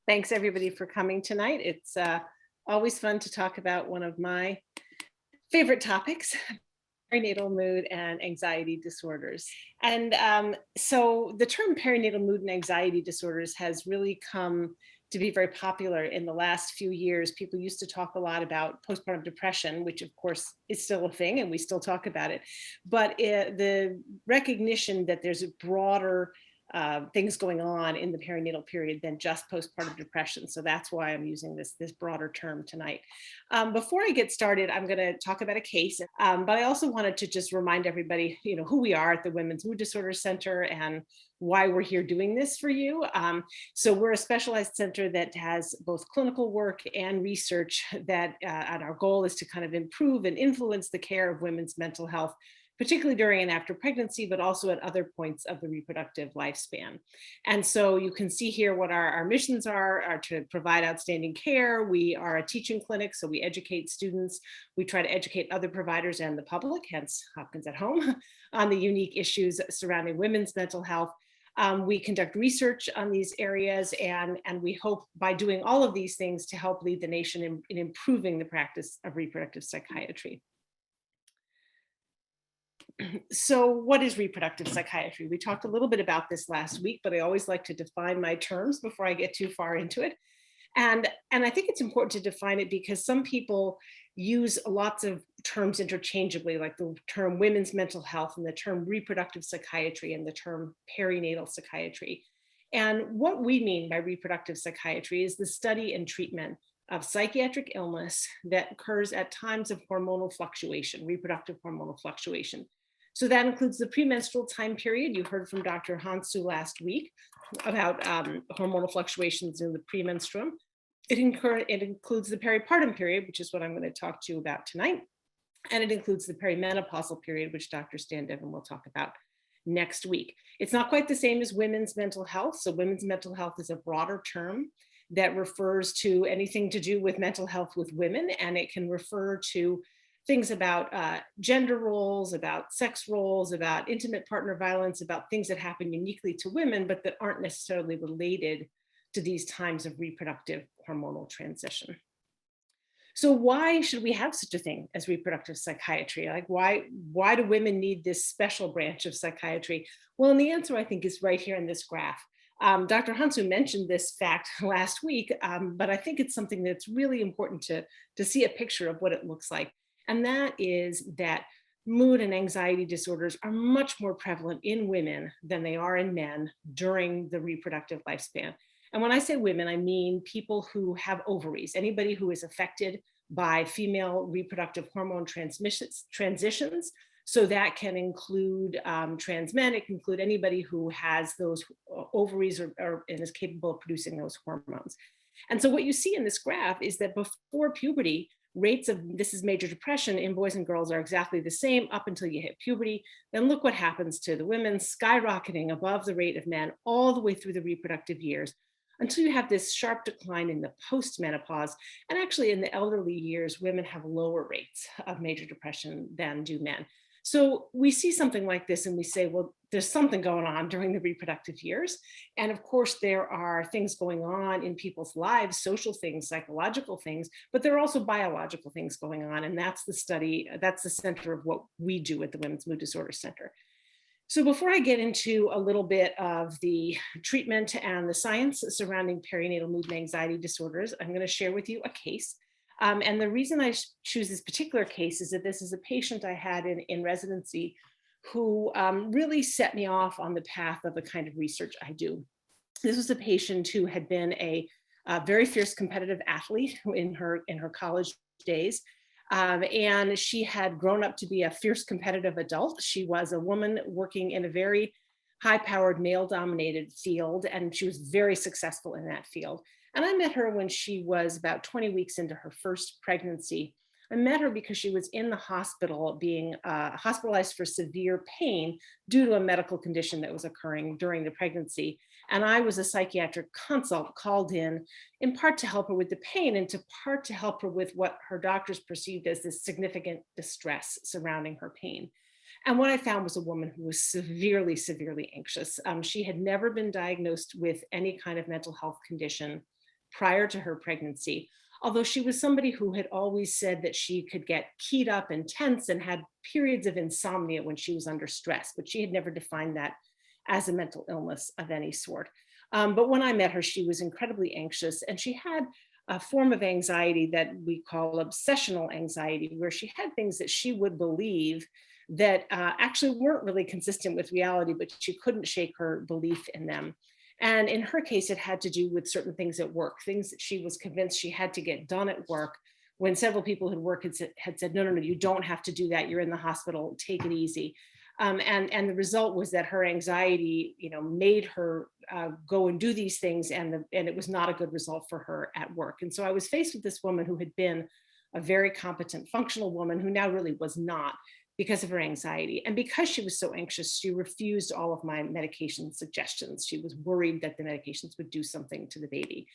Thanks everybody for coming tonight. It's always fun to talk about one of my favorite topics, perinatal mood and anxiety disorders. And so the term perinatal mood and anxiety disorders has really come to be very popular in the last few years. People used to talk a lot about postpartum depression, which of course is still a thing and we still talk about it. But the recognition that there's a broader things going on in the perinatal period than just postpartum depression. So that's why I'm using this broader term tonight. Before I get started, I'm going to talk about a case, but I also wanted to just remind everybody, who we are at the Women's Mood Disorder Center and why we're here doing this for you. So we're a specialized center that has both clinical work and research and our goal is to kind of improve and influence the care of women's mental health, particularly during and after pregnancy, but also at other points of the reproductive lifespan. And so you can see here what our missions are to provide outstanding care. We are a teaching clinic, so we educate students. We try to educate other providers and the public, hence Hopkins at Home, on the unique issues surrounding women's mental health. We conduct research on these areas, and we hope by doing all of these things to help lead the nation in improving the practice of reproductive psychiatry. So what is reproductive psychiatry? We talked a little bit about this last week, but I always like to define my terms before I get too far into it. And I think it's important to define it because some people use lots of terms interchangeably, like the term women's mental health and the term reproductive psychiatry and the term perinatal psychiatry. And what we mean by reproductive psychiatry is the study and treatment of psychiatric illness that occurs at times of hormonal fluctuation, reproductive hormonal fluctuation. So that includes the premenstrual time period. You heard from Dr. Hansu last week about hormonal fluctuations in the premenstruum. It includes the peripartum period, which is what I'm going to talk to you about tonight. And it includes the perimenopausal period, which Dr. Stan Devon will talk about next week. It's not quite the same as women's mental health. So women's mental health is a broader term that refers to anything to do with mental health with women, and it can refer to things about gender roles, about sex roles, about intimate partner violence, about things that happen uniquely to women, but that aren't necessarily related to these times of reproductive hormonal transition. So why should we have such a thing as reproductive psychiatry? Like why do women need this special branch of psychiatry? Well, and the answer I think is right here in this graph. Dr. Hansu mentioned this fact last week, but I think it's something that's really important to see a picture of what it looks like. And that is that mood and anxiety disorders are much more prevalent in women than they are in men during the reproductive lifespan. And when I say women, I mean people who have ovaries, anybody who is affected by female reproductive hormone transitions. So that can include trans men, it can include anybody who has those ovaries or and is capable of producing those hormones. And so what you see in this graph is that before puberty, rates of this is major depression in boys and girls are exactly the same up until you hit puberty. Then look what happens to the women, skyrocketing above the rate of men all the way through the reproductive years until you have this sharp decline in the postmenopause. And actually in the elderly years, women have lower rates of major depression than do men. So we see something like this and we say, well, there's something going on during the reproductive years. And of course, there are things going on in people's lives, social things, psychological things, but there are also biological things going on. And that's the study, that's the center of what we do at the Women's Mood Disorder Center. So before I get into a little bit of the treatment and the science surrounding perinatal mood and anxiety disorders, I'm going to share with you a case. And the reason I choose this particular case is that this is a patient I had in residency who really set me off on the path of the kind of research I do. This was a patient who had been a very fierce competitive athlete in her college days. And she had grown up to be a fierce competitive adult. She was a woman working in a very high-powered male-dominated field, and she was very successful in that field. And I met her when she was about 20 weeks into her first pregnancy. I met her because she was in the hospital being hospitalized for severe pain due to a medical condition that was occurring during the pregnancy. And I was a psychiatric consult called in part to help her with the pain and to part to help her with what her doctors perceived as this significant distress surrounding her pain. And what I found was a woman who was severely, severely anxious. She had never been diagnosed with any kind of mental health condition prior to her pregnancy, although she was somebody who had always said that she could get keyed up and tense and had periods of insomnia when she was under stress, but she had never defined that as a mental illness of any sort. But when I met her, she was incredibly anxious, and she had a form of anxiety that we call obsessional anxiety, where she had things that she would believe that actually weren't really consistent with reality, but she couldn't shake her belief in them. And in her case, it had to do with certain things at work, things that she was convinced she had to get done at work when several people who work had said, no, no, no, you don't have to do that. You're in the hospital, take it easy. And the result was that her anxiety, made her go and do these things, and it was not a good result for her at work. And so I was faced with this woman who had been a very competent, functional woman who now really was not, because of her anxiety. And because she was so anxious, she refused all of my medication suggestions. She was worried that the medications would do something to the baby.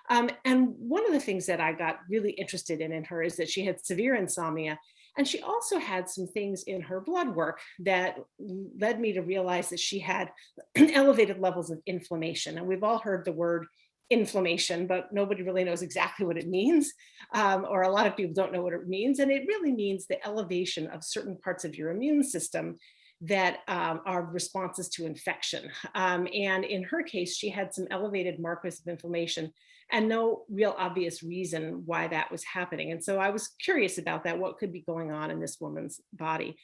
And one of the things that I got really interested in her is that she had severe insomnia. And she also had some things in her blood work that led me to realize that she had elevated levels of inflammation. And we've all heard the word inflammation, but nobody really knows exactly what it means, or a lot of people don't know what it means. And it really means the elevation of certain parts of your immune system that are responses to infection. And in her case, she had some elevated markers of inflammation and no real obvious reason why that was happening. And so I was curious about that, what could be going on in this woman's body.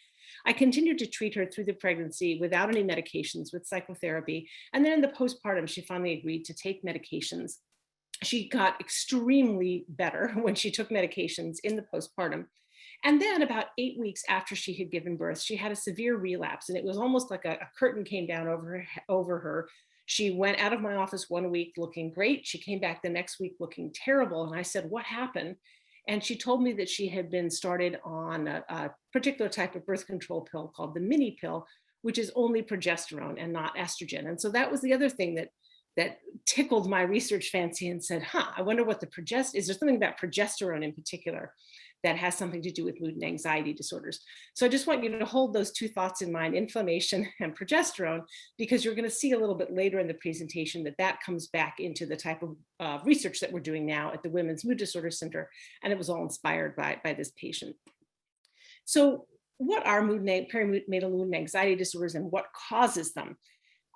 I continued to treat her through the pregnancy without any medications, with psychotherapy. And then in the postpartum, she finally agreed to take medications. She got extremely better when she took medications in the postpartum. And then about 8 weeks after she had given birth, she had a severe relapse. And it was almost like a curtain came down over her. She went out of my office one week looking great. She came back the next week looking terrible. And I said, what happened? And she told me that she had been started on a particular type of birth control pill called the mini pill, which is only progesterone and not estrogen. And so that was the other thing that tickled my research fancy and said, I wonder what is there something about progesterone in particular that has something to do with mood and anxiety disorders? So I just want you to hold those two thoughts in mind, inflammation and progesterone, because you're going to see a little bit later in the presentation that comes back into the type of research that we're doing now at the Women's Mood Disorder Center. And it was all inspired by this patient. So what are perinatal mood and anxiety disorders, and what causes them?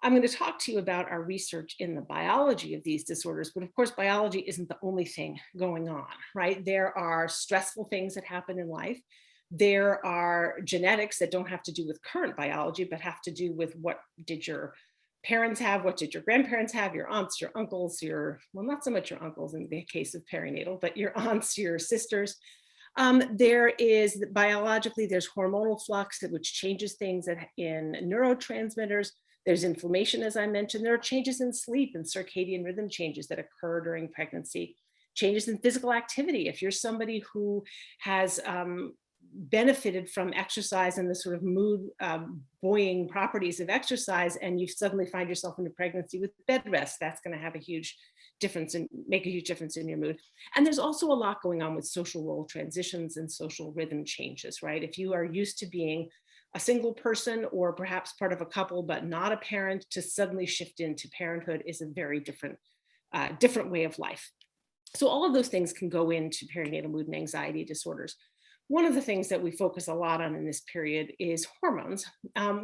I'm going to talk to you about our research in the biology of these disorders, but of course, biology isn't the only thing going on, right? There are stressful things that happen in life. There are genetics that don't have to do with current biology, but have to do with what did your parents have, what did your grandparents have, your aunts, your uncles, well, not so much your uncles in the case of perinatal, but your aunts, your sisters. There is biologically, there's hormonal flux which changes things in neurotransmitters. There's inflammation, as I mentioned. There are changes in sleep and circadian rhythm changes that occur during pregnancy, changes in physical activity. If you're somebody who has benefited from exercise and the sort of mood buoying properties of exercise, and you suddenly find yourself in a pregnancy with bed rest, that's going to have a huge difference and make a huge difference in your mood. And there's also a lot going on with social role transitions and social rhythm changes, right? If you are used to being a single person or perhaps part of a couple, but not a parent, to suddenly shift into parenthood is a very different way of life. So all of those things can go into perinatal mood and anxiety disorders. One of the things that we focus a lot on in this period is hormones,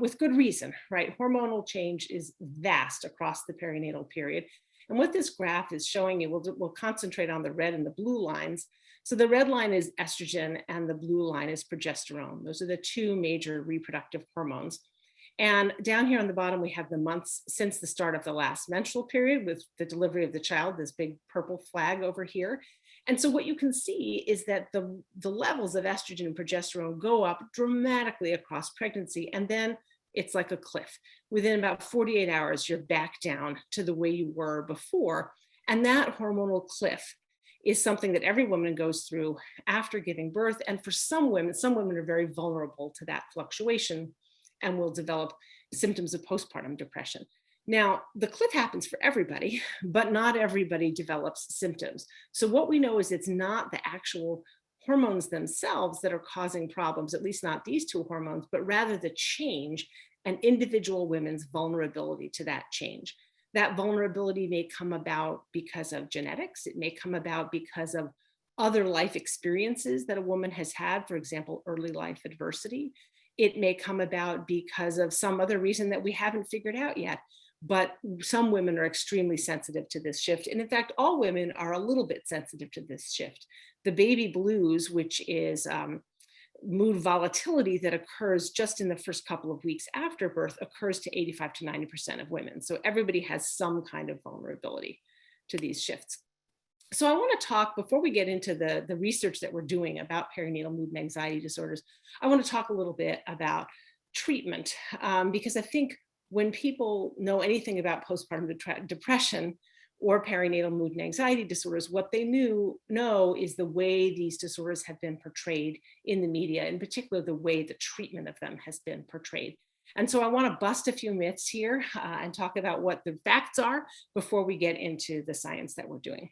with good reason, right? Hormonal change is vast across the perinatal period. And what this graph is showing you, we'll concentrate on the red and the blue lines. So the red line is estrogen and the blue line is progesterone. Those are the two major reproductive hormones. And down here on the bottom, we have the months since the start of the last menstrual period with the delivery of the child, this big purple flag over here. And so what you can see is that the levels of estrogen and progesterone go up dramatically across pregnancy. And then it's like a cliff. Within about 48 hours, you're back down to the way you were before. And that hormonal cliff is something that every woman goes through after giving birth. And for some women are very vulnerable to that fluctuation and will develop symptoms of postpartum depression. Now, the cliff happens for everybody, but not everybody develops symptoms. So what we know is it's not the actual hormones themselves that are causing problems, at least not these two hormones, but rather the change and individual women's vulnerability to that change. That vulnerability may come about because of genetics. It may come about because of other life experiences that a woman has had, for example, early life adversity. It may come about because of some other reason that we haven't figured out yet. But some women are extremely sensitive to this shift. And in fact, all women are a little bit sensitive to this shift. The baby blues, which is mood volatility that occurs just in the first couple of weeks after birth, occurs to 85 to 90% of women. So everybody has some kind of vulnerability to these shifts. So I want to talk, before we get into the research that we're doing about perinatal mood and anxiety disorders, I want to talk a little bit about treatment, because I think when people know anything about postpartum depression or perinatal mood and anxiety disorders, what they know is the way these disorders have been portrayed in the media, in particular, the way the treatment of them has been portrayed. And so I want to bust a few myths here and talk about what the facts are before we get into the science that we're doing.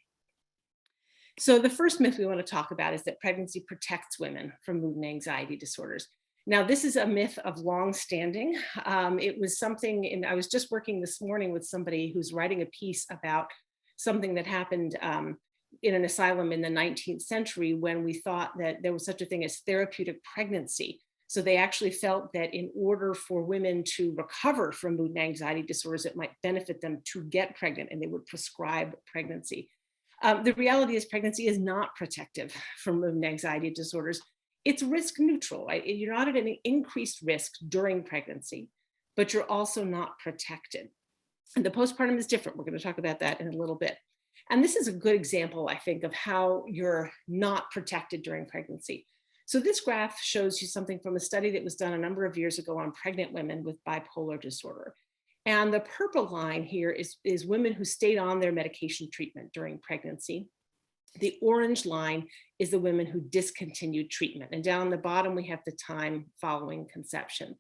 So the first myth we want to talk about is that pregnancy protects women from mood and anxiety disorders. Now, this is a myth of long standing. It was something, I was just working this morning with somebody who's writing a piece about something that happened in an asylum in the 19th century when we thought that there was such a thing as therapeutic pregnancy. So they actually felt that in order for women to recover from mood and anxiety disorders, it might benefit them to get pregnant, and they would prescribe pregnancy. The reality is pregnancy is not protective from mood and anxiety disorders. It's risk neutral. Right? You're not at any increased risk during pregnancy, but you're also not protected. And the postpartum is different. We're going to talk about that in a little bit. And this is a good example, I think, of how you're not protected during pregnancy. So this graph shows you something from a study that was done a number of years ago on pregnant women with bipolar disorder. And the purple line here is women who stayed on their medication treatment during pregnancy. The orange line is the women who discontinued treatment. And down the bottom, we have the time following conception.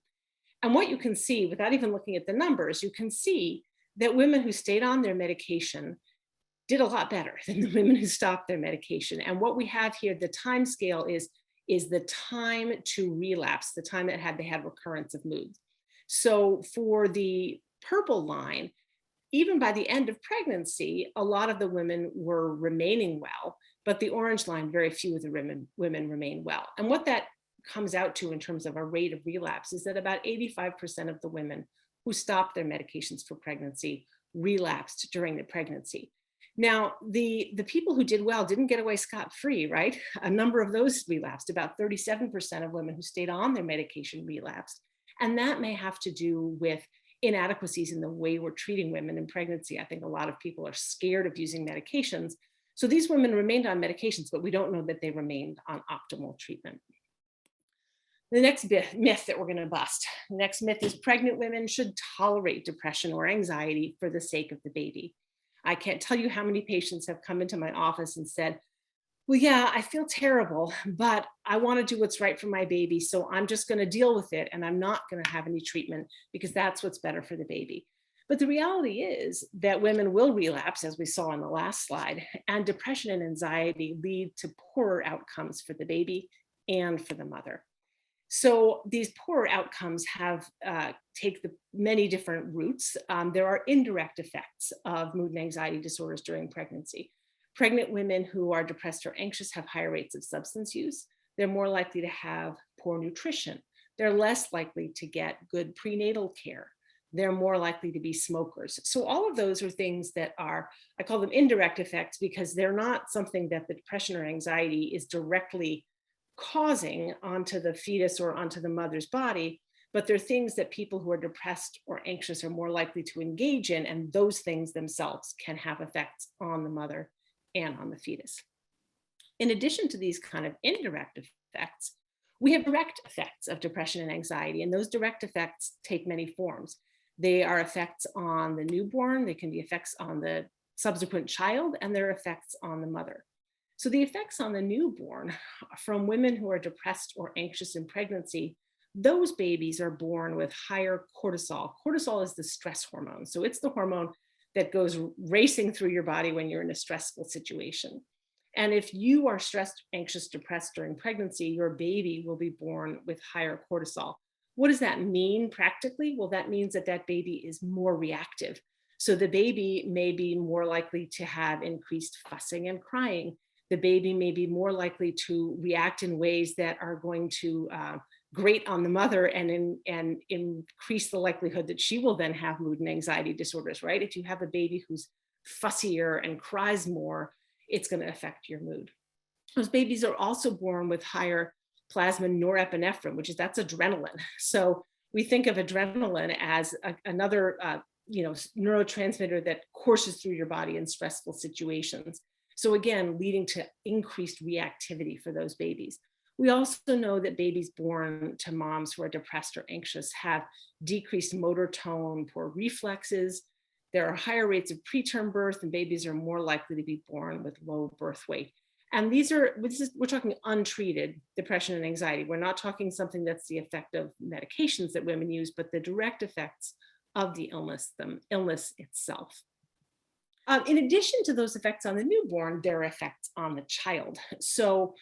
And what you can see, without even looking at the numbers, you can see that women who stayed on their medication did a lot better than the women who stopped their medication. And what we have here, the time scale is the time to relapse, the time that they had recurrence of mood. So for the purple line, even by the end of pregnancy, a lot of the women were remaining well, but the orange line, very few of the women remain well. And what that comes out to in terms of a rate of relapse is that about 85% of the women who stopped their medications for pregnancy relapsed during the pregnancy. Now, the people who did well didn't get away scot-free, right? A number of those relapsed. About 37% of women who stayed on their medication relapsed. And that may have to do with inadequacies in the way we're treating women in pregnancy. I think a lot of people are scared of using medications. So these women remained on medications, but we don't know that they remained on optimal treatment. The next myth that we're going to bust. The next myth is pregnant women should tolerate depression or anxiety for the sake of the baby. I can't tell you how many patients have come into my office and said, well, yeah, I feel terrible, but I want to do what's right for my baby. So I'm just going to deal with it. And I'm not going to have any treatment because that's what's better for the baby. But the reality is that women will relapse, as we saw on the last slide, and depression and anxiety lead to poorer outcomes for the baby and for the mother. So these poorer outcomes take the many different routes. There are indirect effects of mood and anxiety disorders during pregnancy. Pregnant women who are depressed or anxious have higher rates of substance use. They're more likely to have poor nutrition. They're less likely to get good prenatal care. They're more likely to be smokers. So all of those are things that are, I call them indirect effects because they're not something that the depression or anxiety is directly causing onto the fetus or onto the mother's body, but they're things that people who are depressed or anxious are more likely to engage in, and those things themselves can have effects on the mother and on the fetus. In addition to these kind of indirect effects, we have direct effects of depression and anxiety, and those direct effects take many forms. They are effects on the newborn, they can be effects on the subsequent child, and there are effects on the mother. So the effects on the newborn from women who are depressed or anxious in pregnancy, those babies are born with higher cortisol. Cortisol is the stress hormone. So it's the hormone that goes racing through your body when you're in a stressful situation. And if you are stressed, anxious, depressed during pregnancy, your baby will be born with higher cortisol. What does that mean practically? Well, that means that that baby is more reactive. So the baby may be more likely to have increased fussing and crying. The baby may be more likely to react in ways that are going to grate on the mother and increase the likelihood that she will then have mood and anxiety disorders, right? If you have a baby who's fussier and cries more, it's going to affect your mood. Those babies are also born with higher plasma norepinephrine, that's adrenaline. So we think of adrenaline as another neurotransmitter that courses through your body in stressful situations. So again, leading to increased reactivity for those babies. We also know that babies born to moms who are depressed or anxious have decreased motor tone, poor reflexes. There are higher rates of preterm birth, and babies are more likely to be born with low birth weight. And we're talking untreated depression and anxiety. We're not talking something that's the effect of medications that women use, but the direct effects of the illness itself. In addition to those effects on the newborn, there are effects on the child. So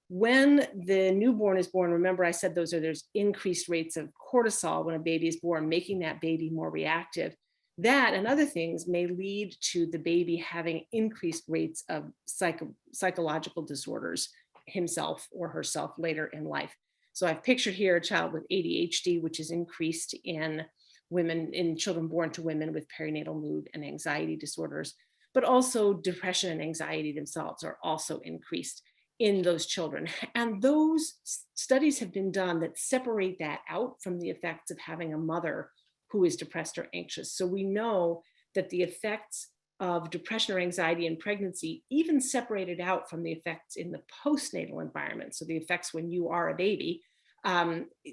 when the newborn is born, remember I said there's increased rates of cortisol when a baby is born, making that baby more reactive. That and other things may lead to the baby having increased rates of psychological disorders himself or herself later in life. So I've pictured here a child with ADHD, which is increased in children born to women with perinatal mood and anxiety disorders, but also depression and anxiety themselves are also increased in those children. And those studies have been done that separate that out from the effects of having a mother who is depressed or anxious. So we know that the effects of depression or anxiety in pregnancy, even separated out from the effects in the postnatal environment, so the effects when you are a baby,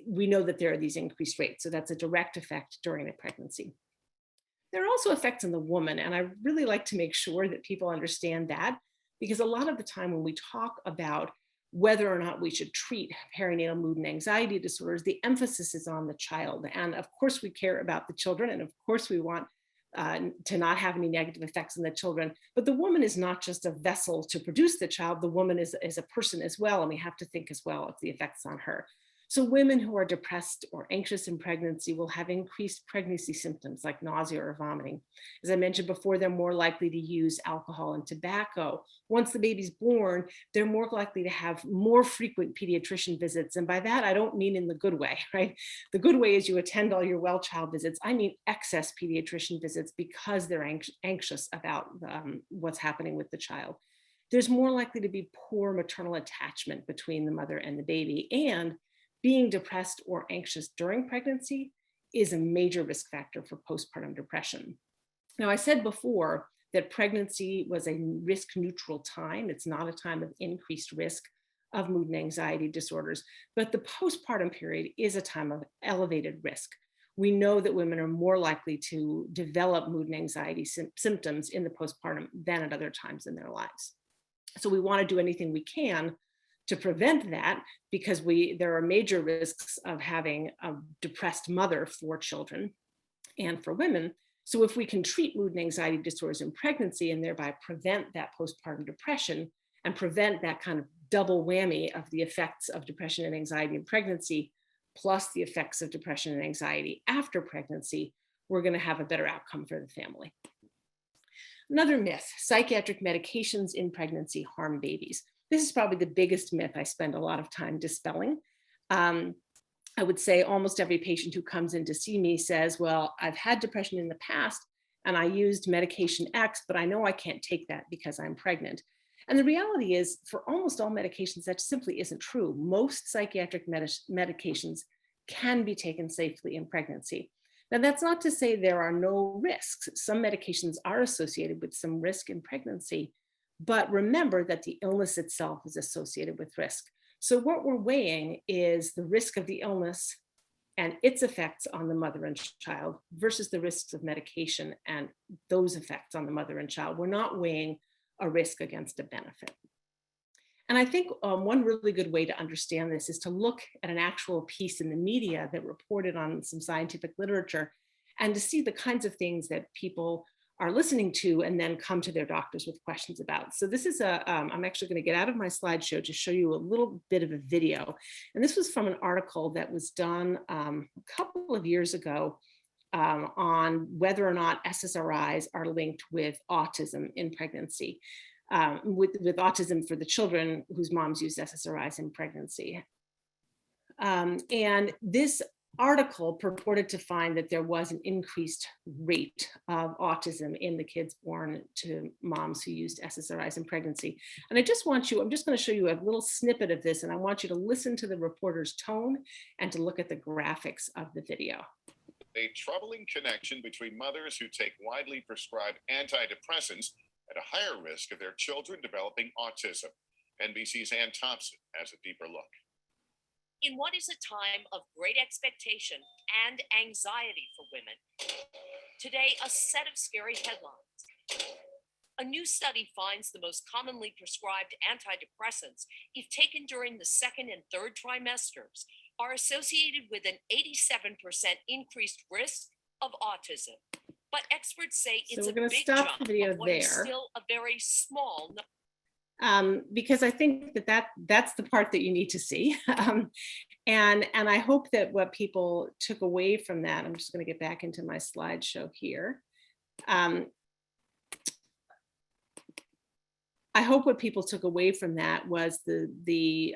we know that there are these increased rates. So that's a direct effect during the pregnancy. There are also effects on the woman, and I really like to make sure that people understand that, because a lot of the time when we talk about whether or not we should treat perinatal mood and anxiety disorders, the emphasis is on the child. And of course, we care about the children, and of course, we want to not have any negative effects on the children. But the woman is not just a vessel to produce the child. The woman is a person as well, and we have to think as well of the effects on her. So women who are depressed or anxious in pregnancy will have increased pregnancy symptoms like nausea or vomiting. As I mentioned before, they're more likely to use alcohol and tobacco. Once the baby's born, they're more likely to have more frequent pediatrician visits. And by that, I don't mean in the good way, right? The good way is you attend all your well child visits. I mean excess pediatrician visits because they're anxious about what's happening with the child. There's more likely to be poor maternal attachment between the mother and the baby. And being depressed or anxious during pregnancy is a major risk factor for postpartum depression. Now, I said before that pregnancy was a risk neutral time. It's not a time of increased risk of mood and anxiety disorders, but the postpartum period is a time of elevated risk. We know that women are more likely to develop mood and anxiety symptoms in the postpartum than at other times in their lives. So we want to do anything we can to prevent that, because there are major risks of having a depressed mother for children and for women. So if we can treat mood and anxiety disorders in pregnancy and thereby prevent that postpartum depression and prevent that kind of double whammy of the effects of depression and anxiety in pregnancy, plus the effects of depression and anxiety after pregnancy, we're going to have a better outcome for the family. Another myth: psychiatric medications in pregnancy harm babies. This is probably the biggest myth I spend a lot of time dispelling. I would say almost every patient who comes in to see me says, well, I've had depression in the past and I used medication X, but I know I can't take that because I'm pregnant. And the reality is, for almost all medications, that simply isn't true. Most psychiatric medications can be taken safely in pregnancy. Now, that's not to say there are no risks. Some medications are associated with some risk in pregnancy, but remember that the illness itself is associated with risk. So what we're weighing is the risk of the illness and its effects on the mother and child versus the risks of medication and those effects on the mother and child. We're not weighing a risk against a benefit. And I think one really good way to understand this is to look at an actual piece in the media that reported on some scientific literature and to see the kinds of things that people are listening to and then come to their doctors with questions about. So this is I'm actually going to get out of my slideshow to show you a little bit of a video. And this was from an article that was done a couple of years ago on whether or not SSRIs are linked with autism in pregnancy, with autism for the children whose moms use SSRIs in pregnancy. And this article purported to find that there was an increased rate of autism in the kids born to moms who used SSRIs in pregnancy. And I'm just going to show you a little snippet of this, and I want you to listen to the reporter's tone and to look at the graphics of the video. A troubling connection between mothers who take widely prescribed antidepressants at a higher risk of their children developing autism. NBC's Ann Thompson has a deeper look. In what is a time of great expectation and anxiety for women, today a set of scary headlines. A new study finds the most commonly prescribed antidepressants, if taken during the second and third trimesters, are associated with an 87% increased risk of autism. But experts say it's a big jump of what is still a very small number. Because I think that's the part that you need to see. And I hope that what people took away from that, I'm just going to get back into my slideshow here. I hope what people took away from that was the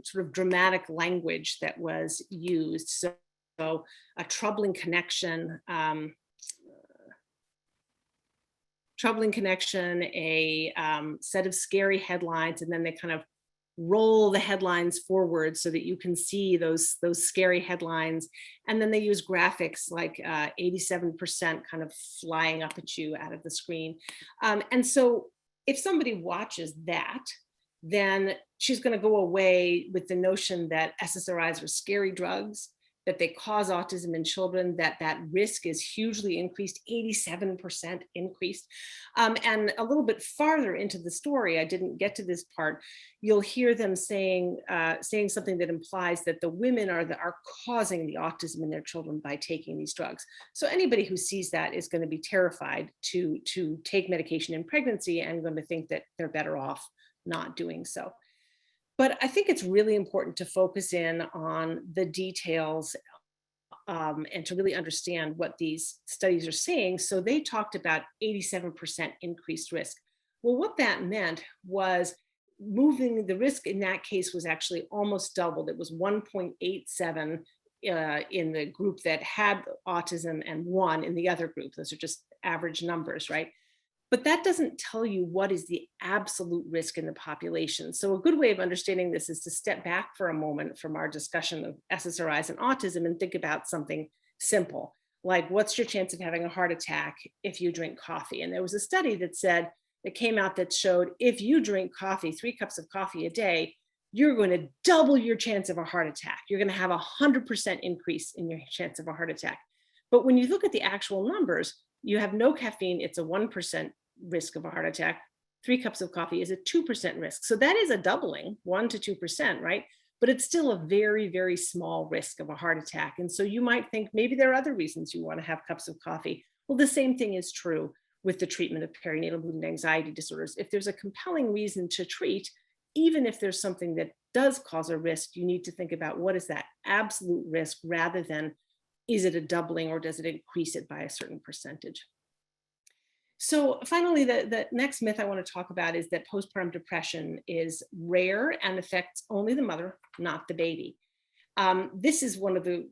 sort of dramatic language that was used. So a troubling connection, a set of scary headlines, and then they kind of roll the headlines forward so that you can see those scary headlines. And then they use graphics like 87% kind of flying up at you out of the screen. And so if somebody watches that, then she's going to go away with the notion that SSRIs are scary drugs, that they cause autism in children, that risk is hugely increased, 87% increased. And a little bit farther into the story, I didn't get to this part, you'll hear them saying something that implies that the women are causing the autism in their children by taking these drugs. So anybody who sees that is going to be terrified to take medication in pregnancy and going to think that they're better off not doing so. But I think it's really important to focus in on the details and to really understand what these studies are saying. So they talked about 87% increased risk. Well, what that meant was moving the risk in that case was actually almost doubled. It was 1.87 in the group that had autism and 1 in the other group. Those are just average numbers, right? But that doesn't tell you what is the absolute risk in the population. So a good way of understanding this is to step back for a moment from our discussion of SSRIs and autism and think about something simple, like what's your chance of having a heart attack if you drink coffee? And there was a study that came out that showed if you drink coffee, 3 cups of coffee a day, you're going to double your chance of a heart attack. You're going to have 100% increase in your chance of a heart attack. But when you look at the actual numbers, you have no caffeine, it's a 1% risk of a heart attack. 3 cups of coffee is a 2% risk. So that is a doubling, 1 to 2%, right? But it's still a very, very small risk of a heart attack. And so you might think maybe there are other reasons you want to have cups of coffee. Well, the same thing is true with the treatment of perinatal mood and anxiety disorders. If there's a compelling reason to treat, even if there's something that does cause a risk, you need to think about what is that absolute risk rather than is it a doubling or does it increase it by a certain percentage? So finally, the next myth I want to talk about is that postpartum depression is rare and affects only the mother, not the baby. This is one of the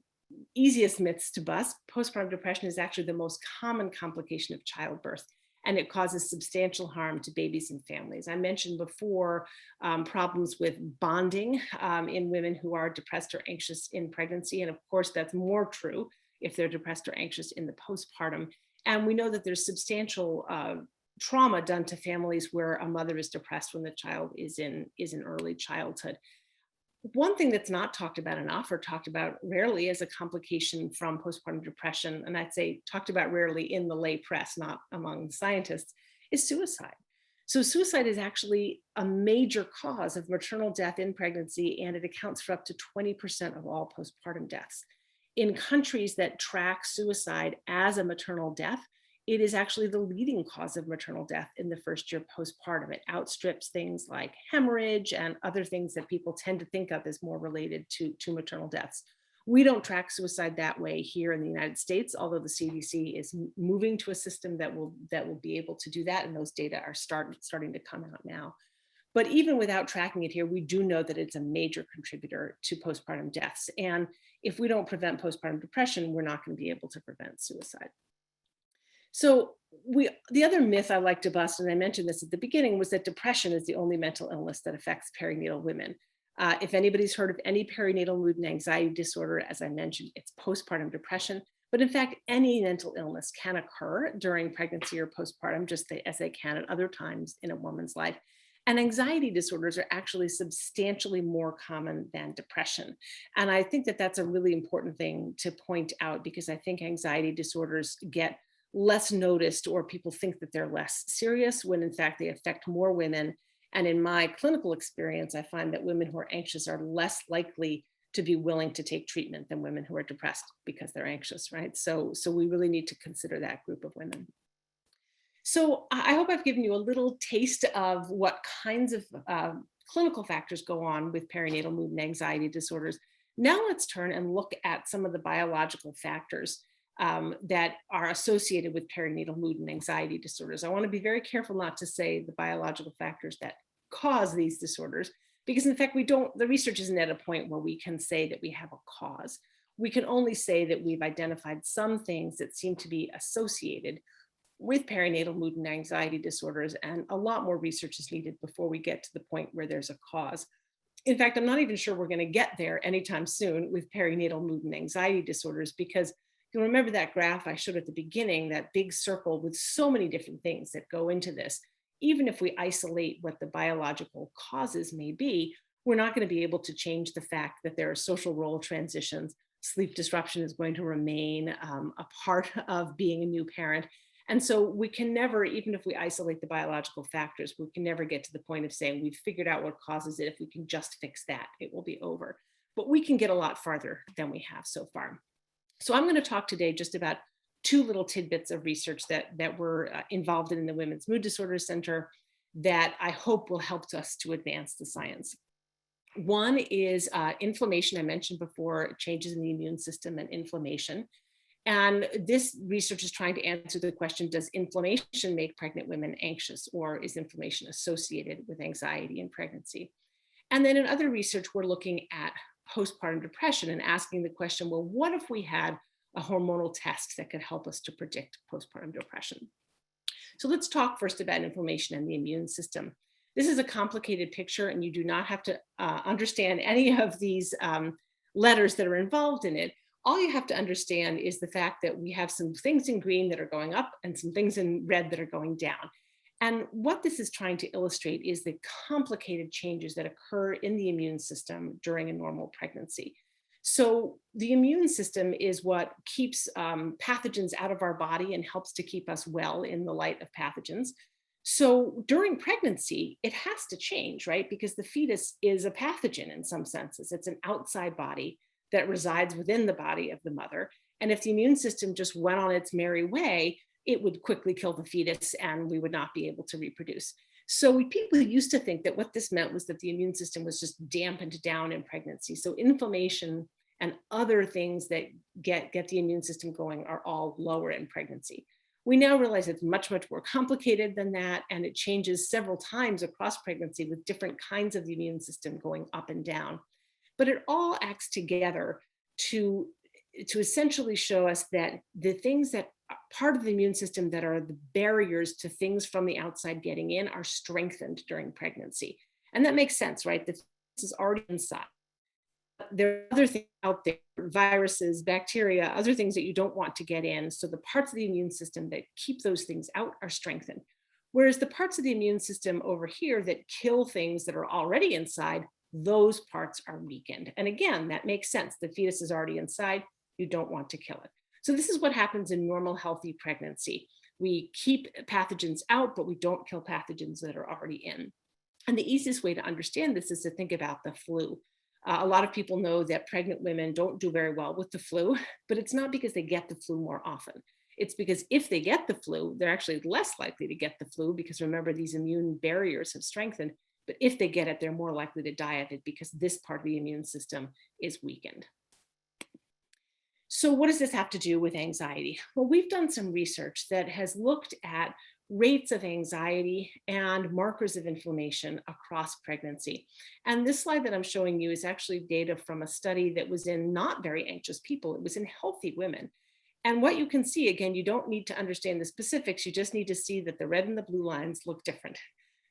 easiest myths to bust. Postpartum depression is actually the most common complication of childbirth, and it causes substantial harm to babies and families. I mentioned before problems with bonding in women who are depressed or anxious in pregnancy. And of course, that's more true if they're depressed or anxious in the postpartum. And we know that there's substantial trauma done to families where a mother is depressed when the child is in early childhood. One thing that's not talked about enough or talked about rarely as a complication from postpartum depression, and I'd say talked about rarely in the lay press, not among scientists, is suicide. So suicide is actually a major cause of maternal death in pregnancy, and it accounts for up to 20% of all postpartum deaths. In countries that track suicide as a maternal death, it is actually the leading cause of maternal death in the first year postpartum. It outstrips things like hemorrhage and other things that people tend to think of as more related to maternal deaths. We don't track suicide that way here in the United States, although the CDC is moving to a system that will be able to do that, and those data are starting to come out now. But even without tracking it here, we do know that it's a major contributor to postpartum deaths. And if we don't prevent postpartum depression, we're not going to be able to prevent suicide. So the other myth I like to bust, and I mentioned this at the beginning, was that depression is the only mental illness that affects perinatal women. If anybody's heard of any perinatal mood and anxiety disorder, as I mentioned, it's postpartum depression. But in fact, any mental illness can occur during pregnancy or postpartum, just as they can at other times in a woman's life. And anxiety disorders are actually substantially more common than depression. And I think that that's a really important thing to point out, because I think anxiety disorders get less noticed, or people think that they're less serious, when in fact they affect more women. And in my clinical experience, I find that women who are anxious are less likely to be willing to take treatment than women who are depressed because they're anxious, right? So we really need to consider that group of women. So I hope I've given you a little taste of what kinds of clinical factors go on with perinatal mood and anxiety disorders. Now let's turn and look at some of the biological factors that are associated with perinatal mood and anxiety disorders. I want to be very careful not to say the biological factors that cause these disorders, because in fact, the research isn't at a point where we can say that we have a cause. We can only say that we've identified some things that seem to be associated with perinatal mood and anxiety disorders, and a lot more research is needed before we get to the point where there's a cause. In fact, I'm not even sure we're going to get there anytime soon with perinatal mood and anxiety disorders, because you'll remember that graph I showed at the beginning, that big circle with so many different things that go into this. Even if we isolate what the biological causes may be, we're not going to be able to change the fact that there are social role transitions. Sleep disruption is going to remain a part of being a new parent. And so we can never, even if we isolate the biological factors, we can never get to the point of saying we've figured out what causes it. If we can just fix that, it will be over. But we can get a lot farther than we have so far. So I'm going to talk today just about two little tidbits of research that were involved in the Women's Mood Disorders Center that I hope will help us to advance the science. One is inflammation. I mentioned before, changes in the immune system and inflammation. And this research is trying to answer the question, does inflammation make pregnant women anxious, or is inflammation associated with anxiety in pregnancy? And then in other research, we're looking at postpartum depression and asking the question, well, what if we had a hormonal test that could help us to predict postpartum depression? So let's talk first about inflammation and the immune system. This is a complicated picture, and you do not have to understand any of these letters that are involved in it. All you have to understand is the fact that we have some things in green that are going up and some things in red that are going down. And what this is trying to illustrate is the complicated changes that occur in the immune system during a normal pregnancy. So the immune system is what keeps pathogens out of our body and helps to keep us well in the light of pathogens. So during pregnancy, it has to change, right? Because the fetus is a pathogen in some senses. It's an outside body that resides within the body of the mother. And if the immune system just went on its merry way, it would quickly kill the fetus and we would not be able to reproduce. So people used to think that what this meant was that the immune system was just dampened down in pregnancy. So inflammation and other things that get the immune system going are all lower in pregnancy. We now realize it's much, much more complicated than that, and it changes several times across pregnancy with different kinds of the immune system going up and down. But it all acts together to essentially show us that the things that are part of the immune system that are the barriers to things from the outside getting in are strengthened during pregnancy. And that makes sense, right? This is already inside. There are other things out there, viruses, bacteria, other things that you don't want to get in. So the parts of the immune system that keep those things out are strengthened. Whereas the parts of the immune system over here that kill things that are already inside, those parts are weakened. And again, that makes sense. The fetus is already inside. You don't want to kill it. So this is what happens in normal, healthy pregnancy. We keep pathogens out, but we don't kill pathogens that are already in. And the easiest way to understand this is to think about the flu. A lot of people know that pregnant women don't do very well with the flu, but it's not because they get the flu more often. It's because if they get the flu, they're actually less likely to get the flu because remember, these immune barriers have strengthened. But if they get it, they're more likely to die of it because this part of the immune system is weakened. So what does this have to do with anxiety? Well, we've done some research that has looked at rates of anxiety and markers of inflammation across pregnancy. And this slide that I'm showing you is actually data from a study that was in not very anxious people. It was in healthy women. And what you can see, again, you don't need to understand the specifics. You just need to see that the red and the blue lines look different.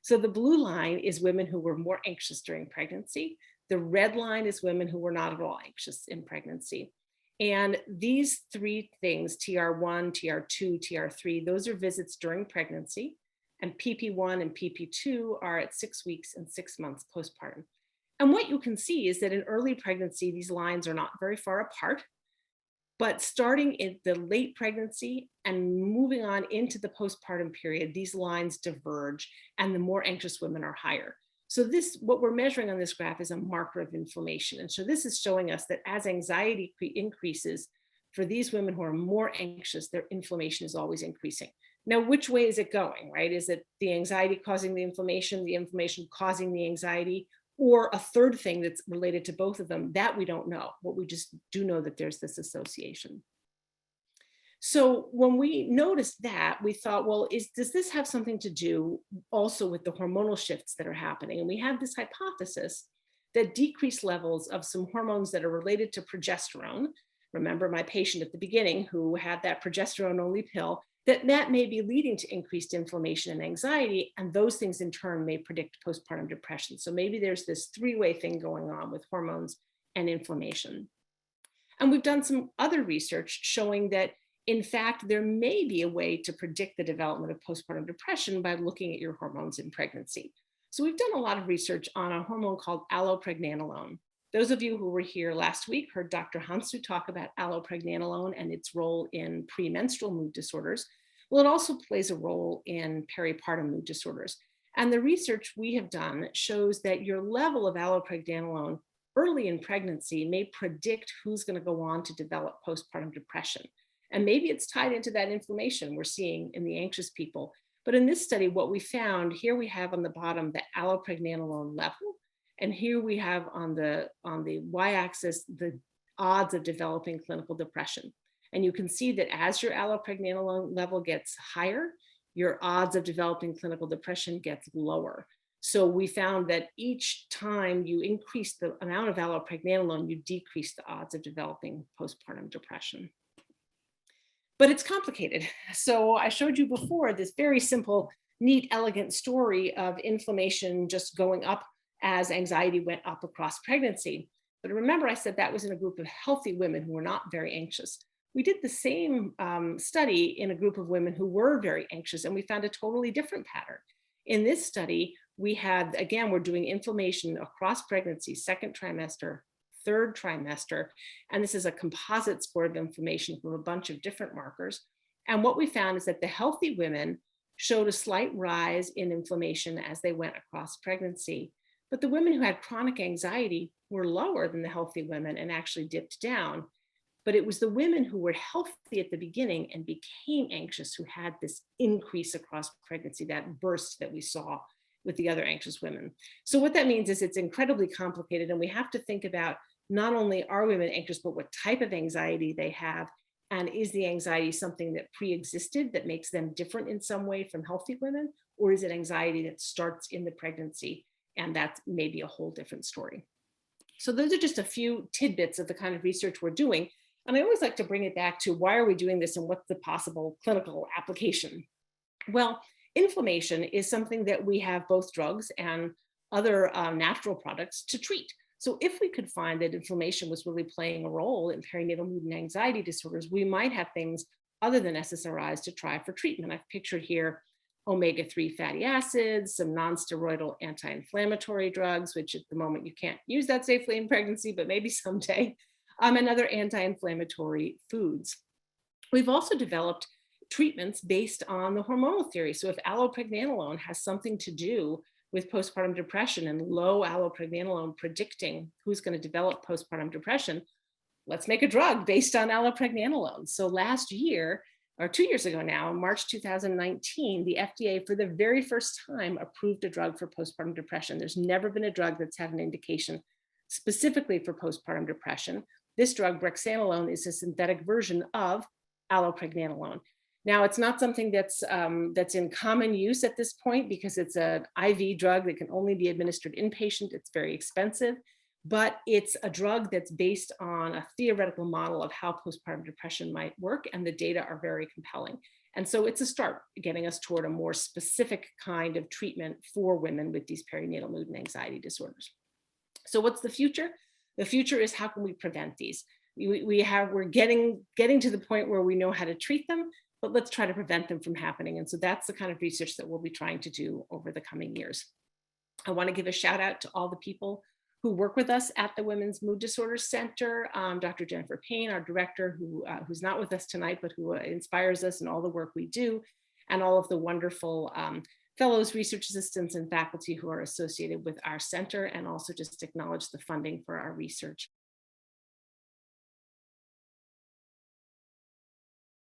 So the blue line is women who were more anxious during pregnancy. The red line is women who were not at all anxious in pregnancy. And these three things, TR1, TR2, TR3, those are visits during pregnancy. And PP1 and PP2 are at 6 weeks and 6 months postpartum. And what you can see is that in early pregnancy, these lines are not very far apart. But starting in the late pregnancy and moving on into the postpartum period, these lines diverge and the more anxious women are higher. So this, what we're measuring on this graph is a marker of inflammation. And so this is showing us that as anxiety increases, for these women who are more anxious, their inflammation is always increasing. Now, which way is it going, right? Is it the anxiety causing the inflammation causing the anxiety, or a third thing that's related to both of them? That we don't know. What we just do know that there's this association. So when we noticed that, we thought, well, does this have something to do also with the hormonal shifts that are happening? And we have this hypothesis that decreased levels of some hormones that are related to progesterone, remember my patient at the beginning who had that progesterone only pill, that may be leading to increased inflammation and anxiety, and those things in turn may predict postpartum depression. So maybe there's this three-way thing going on with hormones and inflammation. And we've done some other research showing that in fact, there may be a way to predict the development of postpartum depression by looking at your hormones in pregnancy. So we've done a lot of research on a hormone called allopregnanolone. Those of you who were here last week heard Dr. Hansu talk about allopregnanolone and its role in premenstrual mood disorders. Well, it also plays a role in peripartum mood disorders. And the research we have done shows that your level of allopregnanolone early in pregnancy may predict who's going to go on to develop postpartum depression. And maybe it's tied into that inflammation we're seeing in the anxious people. But in this study, what we found, here we have on the bottom the allopregnanolone level. And here we have on the y-axis the odds of developing clinical depression. And you can see that as your allopregnanolone level gets higher, your odds of developing clinical depression gets lower. So we found that each time you increase the amount of allopregnanolone, you decrease the odds of developing postpartum depression. But it's complicated. So I showed you before this very simple, neat, elegant story of inflammation just going up as anxiety went up across pregnancy. But remember, I said that was in a group of healthy women who were not very anxious. We did the same study in a group of women who were very anxious, and we found a totally different pattern. In this study, we had, again, we're doing inflammation across pregnancy, second trimester, third trimester, and this is a composite score of inflammation from a bunch of different markers. And what we found is that the healthy women showed a slight rise in inflammation as they went across pregnancy, but the women who had chronic anxiety were lower than the healthy women and actually dipped down. But it was the women who were healthy at the beginning and became anxious who had this increase across pregnancy, that burst that we saw with the other anxious women. So what that means is it's incredibly complicated, and we have to think about not only are women anxious, but what type of anxiety they have, and is the anxiety something that pre-existed that makes them different in some way from healthy women, or is it anxiety that starts in the pregnancy, and that's maybe a whole different story. So those are just a few tidbits of the kind of research we're doing. And I always like to bring it back to why are we doing this and what's the possible clinical application? Well, inflammation is something that we have both drugs and other natural products to treat. So if we could find that inflammation was really playing a role in perinatal mood and anxiety disorders, we might have things other than SSRIs to try for treatment. I've pictured here omega-3 fatty acids, some non-steroidal anti-inflammatory drugs, which at the moment you can't use that safely in pregnancy, but maybe someday, and other anti-inflammatory foods. We've also developed treatments based on the hormonal theory. So if allopregnanolone has something to do with postpartum depression and low allopregnanolone predicting who's going to develop postpartum depression, let's make a drug based on allopregnanolone. So last year, or 2 years ago now, in March 2019, the FDA for the very first time approved a drug for postpartum depression. There's never been a drug that's had an indication specifically for postpartum depression. This drug, brexanolone, is a synthetic version of allopregnanolone. Now, it's not something that's in common use at this point because it's an IV drug that can only be administered inpatient. It's very expensive, but it's a drug that's based on a theoretical model of how postpartum depression might work, and the data are very compelling. And so it's a start getting us toward a more specific kind of treatment for women with these perinatal mood and anxiety disorders. So what's the future? The future is, how can we prevent these? We're getting to the point where we know how to treat them, but let's try to prevent them from happening. And so that's the kind of research that we'll be trying to do over the coming years. I want to give a shout out to all the people who work with us at the Women's Mood Disorders Center. Dr. Jennifer Payne, our director, who's not with us tonight, but who inspires us in all the work we do, and all of the wonderful fellows, research assistants, and faculty who are associated with our center, and also just acknowledge the funding for our research.